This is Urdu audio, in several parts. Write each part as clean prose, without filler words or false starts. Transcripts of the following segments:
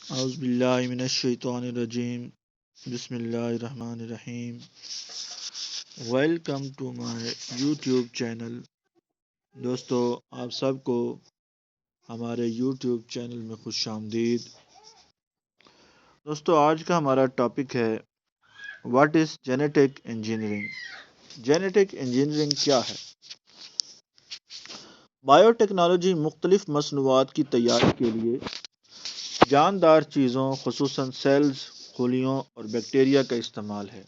اعوذ باللہ من الشیطان الرجیم بسم اللہ الرحمن الرحیم welcome to my YouTube channel. دوستو، آپ سب کو ہمارے یوٹیوب چینل میں خوش آمدید. دوستو، آج کا ہمارا ٹاپک ہے what is genetic engineering. Genetic engineering کیا ہے؟ بائیو ٹیکنالوجی مختلف مصنوعات کی تیاری کے لیے جاندار چیزوں خصوصاً سیلز، خلیوں اور بیکٹیریا کا استعمال ہے.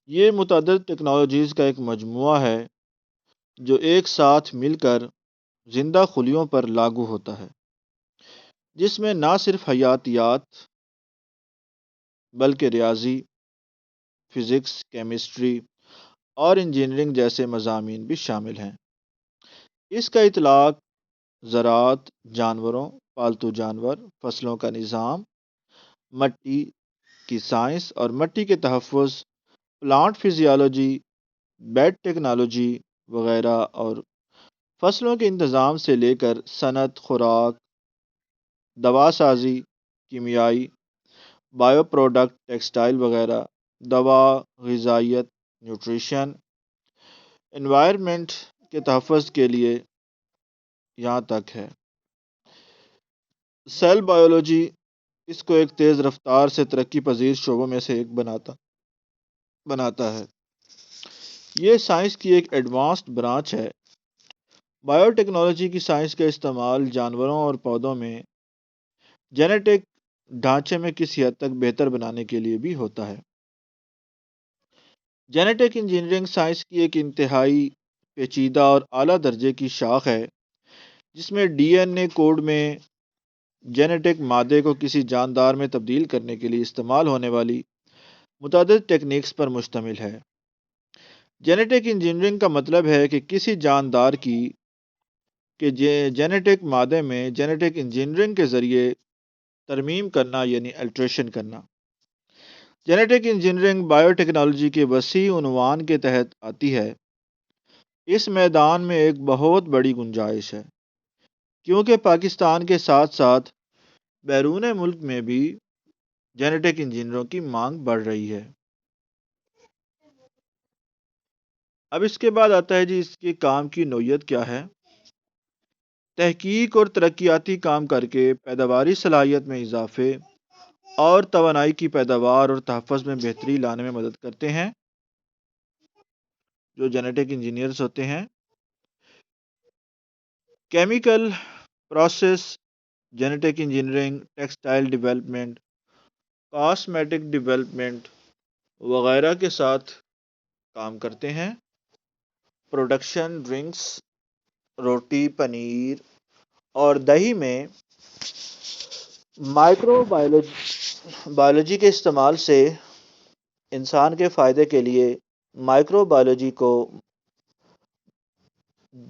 یہ متعدد ٹیکنالوجیز کا ایک مجموعہ ہے جو ایک ساتھ مل کر زندہ خلیوں پر لاگو ہوتا ہے، جس میں نہ صرف حیاتیات بلکہ ریاضی، فزکس، کیمسٹری اور انجینئرنگ جیسے مضامین بھی شامل ہیں. اس کا اطلاق زراعت، جانوروں، پالتو جانور، فصلوں کا نظام، مٹی کی سائنس اور مٹی کے تحفظ، پلانٹ فزیالوجی، بیڈ ٹیکنالوجی وغیرہ اور فصلوں کے انتظام سے لے کر صنعت، خوراک، دوا سازی، کیمیائی، بائیو پروڈکٹ، ٹیکسٹائل وغیرہ، دوا، غذائیت، نیوٹریشن، انوائرمنٹ کے تحفظ کے لیے یہاں تک ہے. سیل بائیولوجی اس کو ایک تیز رفتار سے ترقی پذیر شعبوں میں سے ایک بناتا ہے. یہ سائنس کی ایک ایڈوانسڈ برانچ ہے. بائیو ٹیکنالوجی کی سائنس کا استعمال جانوروں اور پودوں میں جینیٹک ڈھانچے میں کسی حد تک بہتر بنانے کے لیے بھی ہوتا ہے. جینیٹک انجینئرنگ سائنس کی ایک انتہائی پیچیدہ اور اعلیٰ درجے کی شاخ ہے جس میں ڈی این اے کوڈ میں جینیٹک مادے کو کسی جاندار میں تبدیل کرنے کے لیے استعمال ہونے والی متعدد ٹیکنیکس پر مشتمل ہے. جینیٹک انجینئرنگ کا مطلب ہے کہ کسی جاندار کی جینیٹک مادے میں جینیٹک انجینئرنگ کے ذریعے ترمیم کرنا، یعنی الٹریشن کرنا. جینیٹک انجینئرنگ بائیو ٹیکنالوجی کے وسیع عنوان کے تحت آتی ہے. اس میدان میں ایک بہت بڑی گنجائش ہے کیونکہ پاکستان کے ساتھ ساتھ بیرون ملک میں بھی جینیٹک انجینئروں کی مانگ بڑھ رہی ہے. اب اس کے بعد آتا ہے جی اس کے کام کی نوعیت کیا ہے. تحقیق اور ترقیاتی کام کر کے پیداواری صلاحیت میں اضافے اور توانائی کی پیداوار اور تحفظ میں بہتری لانے میں مدد کرتے ہیں جو جینیٹک انجینئرز ہوتے ہیں. Chemical process genetic engineering, textile development, cosmetic development وغیرہ کے ساتھ کام کرتے ہیں. پروڈکشن، ڈرنکس، روٹی، پنیر اور دہی میں مائکرو بایولوجی کے استعمال سے انسان کے فائدے کے لیے مائکرو بایولوجی کو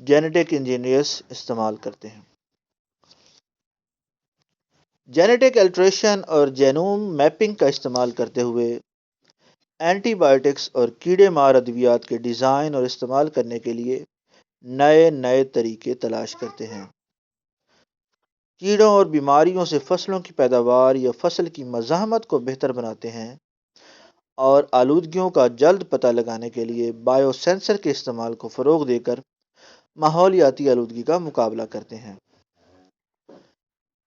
جینیٹک انجینئرز استعمال کرتے ہیں. جینیٹک الٹریشن اور جینوم میپنگ کا استعمال کرتے ہوئے اینٹی بائیوٹکس اور کیڑے مار ادویات کے ڈیزائن اور استعمال کرنے کے لیے نئے طریقے تلاش کرتے ہیں. کیڑوں اور بیماریوں سے فصلوں کی پیداوار یا فصل کی مزاحمت کو بہتر بناتے ہیں اور آلودگیوں کا جلد پتہ لگانے کے لیے بائیو سینسر کے استعمال کو فروغ دے کر ماحولیاتی آلودگی کا مقابلہ کرتے ہیں.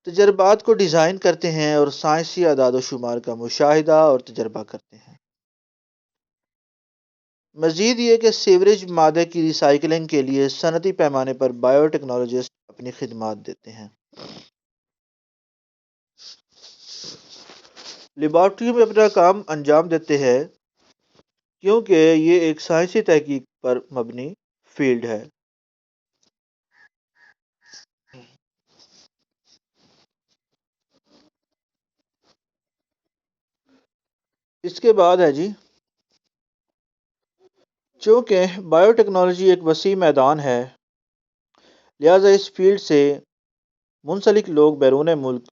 تجربات کو ڈیزائن کرتے ہیں اور سائنسی اعداد و شمار کا مشاہدہ اور تجربہ کرتے ہیں. مزید یہ کہ سیوریج مادے کی ری سائیکلنگ کے لیے صنعتی پیمانے پر بائیو ٹیکنالوجسٹ اپنی خدمات دیتے ہیں. لیبارٹریوں میں اپنا کام انجام دیتے ہیں کیونکہ یہ ایک سائنسی تحقیق پر مبنی فیلڈ ہے. اس کے بعد ہے جی، چونکہ بائیو ٹیکنالوجی ایک وسیع میدان ہے لہذا اس فیلڈ سے منسلک لوگ بیرون ملک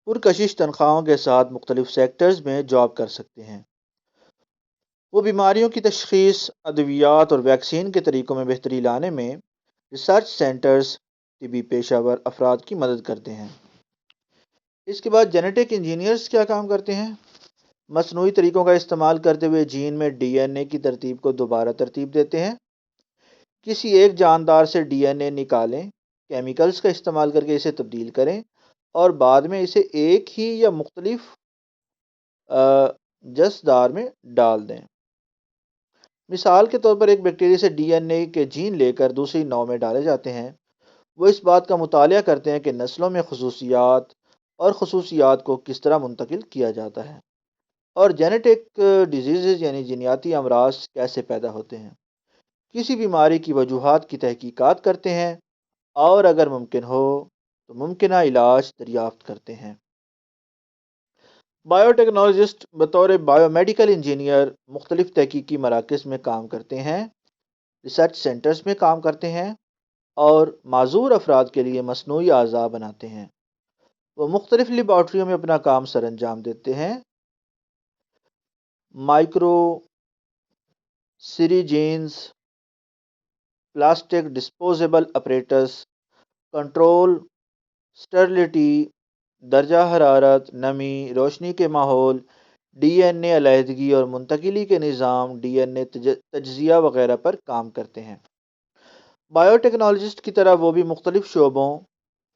پرکشش تنخواہوں کے ساتھ مختلف سیکٹرز میں جاب کر سکتے ہیں. وہ بیماریوں کی تشخیص، ادویات اور ویکسین کے طریقوں میں بہتری لانے میں ریسرچ سینٹرز طبی پیشہ ور افراد کی مدد کرتے ہیں. اس کے بعد جینیٹک انجینئرز کیا کام کرتے ہیں؟ مصنوعی طریقوں کا استعمال کرتے ہوئے جین میں ڈی این اے کی ترتیب کو دوبارہ ترتیب دیتے ہیں۔ کسی ایک جاندار سے ڈی این اے نکالیں، کیمیکلز کا استعمال کر کے اسے تبدیل کریں اور بعد میں اسے ایک ہی یا مختلف جسدار میں ڈال دیں۔ مثال کے طور پر ایک بیکٹیریا سے ڈی این اے کے جین لے کر دوسری نو میں ڈالے جاتے ہیں۔ وہ اس بات کا مطالعہ کرتے ہیں کہ نسلوں میں خصوصیات کو کس طرح منتقل کیا جاتا ہے اور جینیٹک ڈیزیزز یعنی جینیاتی امراض کیسے پیدا ہوتے ہیں۔ کسی بیماری کی وجوہات کی تحقیقات کرتے ہیں اور اگر ممکن ہو تو ممکنہ علاج دریافت کرتے ہیں۔ بائیو ٹیکنالوجسٹ بطور بائیو میڈیکل انجینئر مختلف تحقیقی مراکز میں کام کرتے ہیں، ریسرچ سینٹرز میں کام کرتے ہیں اور معذور افراد کے لیے مصنوعی اعضاء بناتے ہیں۔ وہ مختلف لیبارٹریوں میں اپنا کام سر انجام دیتے ہیں۔ مائکرو سیریجینز، plastic disposable apparatus, control sterility, درجہ حرارت، نمی، روشنی کے ماحول، ڈی این اے علیحدگی اور منتقلی کے نظام، ڈی این اے تجزیہ وغیرہ پر کام کرتے ہیں۔ بائیو ٹیکنالوجسٹ کی طرح وہ بھی مختلف شعبوں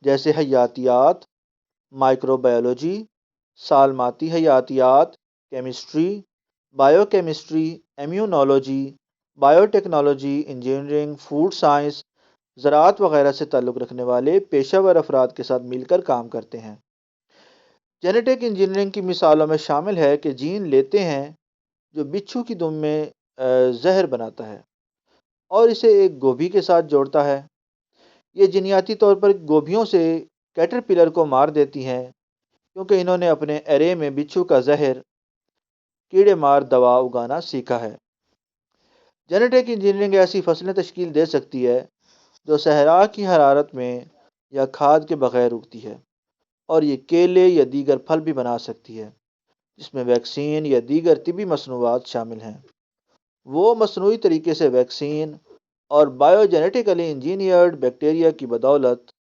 جیسے حیاتیات، مائکرو بایولوجی، سالماتی حیاتیات، chemistry, bio chemistry, immunology, bio technology, engineering, food science, زراعت وغیرہ سے تعلق رکھنے والے پیشہ ور افراد کے ساتھ مل کر کام کرتے ہیں۔ جینیٹک انجینئرنگ کی مثالوں میں شامل ہے کہ جین لیتے ہیں جو بچھو کی دم میں زہر بناتا ہے اور اسے ایک گوبھی کے ساتھ جوڑتا ہے۔ یہ جینیاتی طور پر گوبھیوں سے کیٹرپلر کو مار دیتی ہیں کیونکہ انہوں نے اپنے ارے میں بچھو کا زہر کیڑے مار دوا اگانا سیکھا ہے۔ جینیٹک انجینئرنگ ایسی فصلیں تشکیل دے سکتی ہے جو صحرا کی حرارت میں یا کھاد کے بغیر اگتی ہے، اور یہ کیلے یا دیگر پھل بھی بنا سکتی ہے جس میں ویکسین یا دیگر طبی مصنوعات شامل ہیں۔ وہ مصنوعی طریقے سے ویکسین اور بائیو جینیٹیکلی انجینئرڈ بیکٹیریا کی بدولت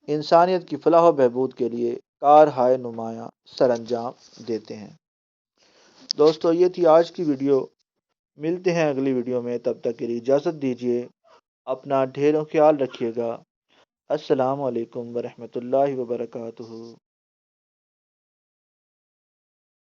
انسانیت کی فلاح و بہبود کے لیے کارہائے نمایاں سر انجام دیتے ہیں۔ دوستو، یہ تھی آج کی ویڈیو۔ ملتے ہیں اگلی ویڈیو میں، تب تک کے لیے اجازت دیجیے۔ اپنا ڈھیروں خیال رکھیے گا۔ السلام علیکم ورحمۃ اللہ وبرکاتہ۔